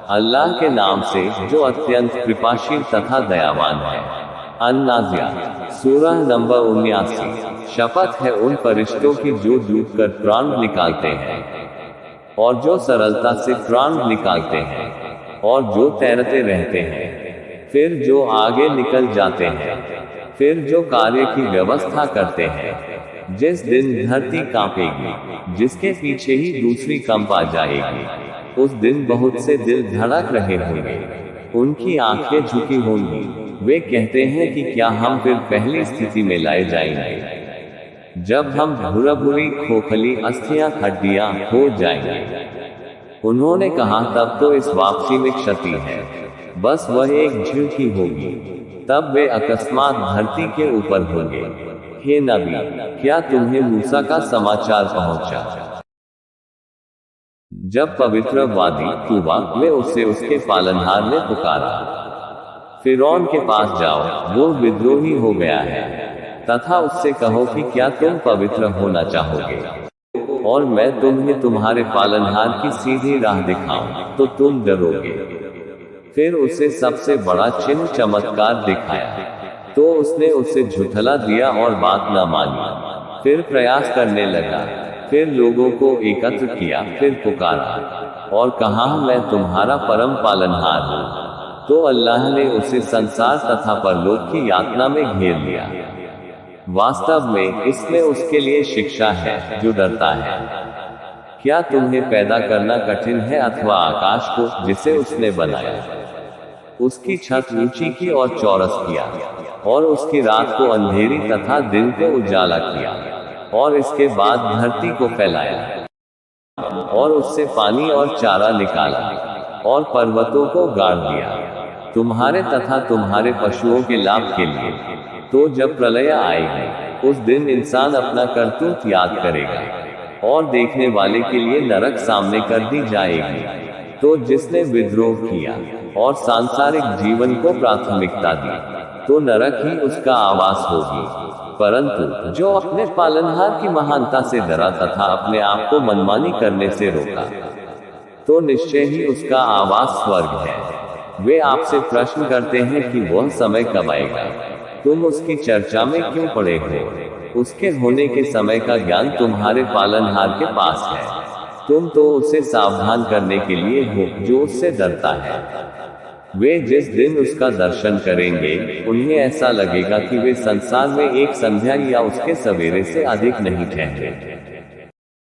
अल्लाह के नाम से जो अत्यंत कृपाशील तथा दयावान है। अन-नाज़ियात सूरह नंबर 79। शपथ है उन फरिश्तों की जो डूब कर प्राण निकालते हैं और जो सरलता से प्राण निकालते हैं और जो तैरते रहते हैं, फिर जो आगे निकल जाते हैं, फिर जो कार्य की व्यवस्था करते हैं। जिस दिन धरती कांपेगी, जिसके पीछे ही दूसरी कंप आ जाएगी, उस दिन बहुत से दिल धड़क रहे होंगे, उनकी आंखें झुकी होंगी। वे कहते हैं कि क्या हम फिर पहली स्थिति में लाए जाएंगे, जब हम भूरी खोखली अस्थियां हड्डियां हो जाएंगे। उन्होंने कहा तब तो इस वापसी में क्षति है, बस वह एक झिड़की होगी, तब वे अकस्मात धरती के ऊपर होंगे। हे नबी, क्या तुम्हें मूसा का समाचार पहुंचा? जब पवित्र वादी तूबा में उसे उसके पालनहार ने पुकारा, फिरौन के पास जाओ, वो विद्रोही हो गया है, तथा उससे कहो कि क्या तुम पवित्र होना चाहोगे और मैं तुम्हें तुम्हारे पालनहार की सीधी राह दिखाऊं, तो तुम डरोगे। फिर उसे सबसे बड़ा चिन्ह चमत्कार दिखाया, तो उसने उसे झुठला दिया और बात न मानी। फिर प्रयास करने लगा, फिर लोगों को एकत्र किया, फिर पुकारा और कहा मैं तुम्हारा परम पालनहार हूँ। तो अल्लाह ने उसे संसार तथा परलोक की यातना में घेर लिया। वास्तव में इसमें उसके लिए शिक्षा है जो डरता है। क्या तुम्हें पैदा करना कठिन है अथवा आकाश को जिसे उसने बनाया, उसकी छत ऊंची की और चौरस किया, और उसकी रात को अंधेरी तथा दिन को उजाला किया, और इसके बाद धरती को फैलाया और उससे पानी और चारा निकाला और पर्वतों को गाड़ दिया तुम्हारे तथा तुम्हारे पशुओं के लाभ के लिए। तो जब प्रलय आएगी, उस दिन इंसान अपना करतूत याद करेगा और देखने वाले के लिए नरक सामने कर दी जाएगी। तो जिसने विद्रोह किया और सांसारिक जीवन को प्राथमिकता दी, तो नरक ही उसका आवास होगी। परंतु जो अपने पालनहार की महानता से डरा तथा अपने आप को मनमानी करने से रोका, तो निश्चय ही उसका आवास स्वर्ग है। वे आपसे प्रश्न करते हैं कि वह समय कब आएगा, तुम उसकी चर्चा में क्यों पड़े हो? उसके होने के समय का ज्ञान तुम्हारे पालनहार के पास है। तुम तो उसे सावधान करने के लिए हो जो उससे डरता है। वे जिस दिन उसका दर्शन करेंगे, उन्हें ऐसा लगेगा कि वे संसार में एक संध्या या उसके सवेरे से अधिक नहीं ठहरे।